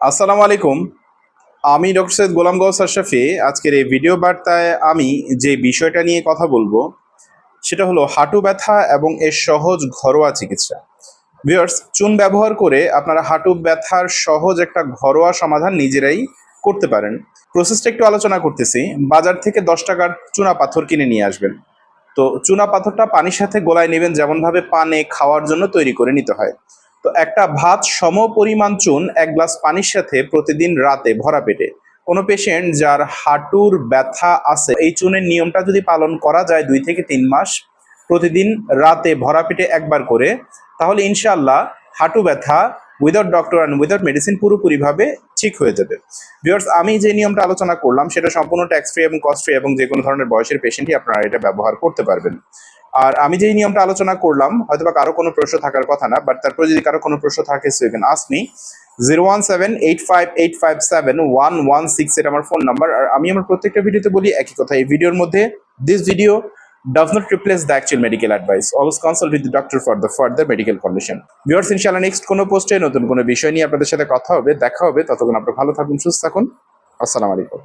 আসসালামু আলাইকুম। আমি ডক্টর সৈয়দ গোলাম গৌস আশরাফি। আজকের এই ভিডিও বার্তায় আমি যে বিষয়টা নিয়ে কথা বলবো সেটা হলো হাঁটু ব্যথা এবং এর সহজ ঘরোয়া চিকিৎসা। ভিউয়ার্স, চুন ব্যবহার করে আপনারা হাঁটু ব্যথার সহজ একটা ঘরোয়া সমাধান নিজেরাই করতে পারেন। প্রসেসটা একটু আলোচনা করতেছি। বাজার থেকে 10 টাকার চুনা পাথর কিনে নিয়ে আসবেন। তো চুনা পাথরটা পানির সাথে গোলায় নেবেন, যেমনভাবে পানে খাওয়ার জন্য তৈরি করে নিতে হয়। তো একটা ভাত সম পরিমাণ চুন 1 গ্লাস পানির সাথে প্রতিদিন রাতে ভরা পেটে, কোনো পেশেন্ট যার হাঁটুর ব্যথা আছে, এই চুনের নিয়মটা যদি পালন করা যায় 2 থেকে 3 মাস, প্রতিদিন রাতে ভরা পেটে একবার করে, তাহলে ইনশাআল্লাহ হাঁটু ব্যথা without doctor and without medicine পুরোপুরিভাবে ঠিক হয়ে যাবে। ভিউয়ার্স, আমি যে নিয়মটা আলোচনা করলাম সেটা সম্পূর্ণ ট্যাক্স ফ্রি এবং কস্ট ফ্রি, এবং যে কোনো ধরনের বয়সের পেশেন্টই আপনারা এটা ব্যবহার করতে পারবেন। আর আমি যেই নিয়মটা আলোচনা করলাম, হয়তোবা কারো কোনো প্রশ্ন থাকার কথা না, বাট তারপরে যদি কারো কোনো প্রশ্ন থাকে, so you can ask me. 01785857116 এটা আমার ফোন নাম্বার। আর আমি আমার প্রত্যেকটা ভিডিওতে বলি একই কথা, এই ভিডিওর মধ্যে, this video does not replace the actual medical advice. Always consult with the doctor for the further medical condition. Viewers, ইনশাআল্লাহ নেক্সট কোনো পোস্টে নতুন কোনো বিষয় নিয়ে আপনাদের সাথে কথা হবে, দেখা হবে। ততক্ষণ আপনারা ভালো থাকুন, সুস্থ থাকুন। আসসালামু আলাইকুম।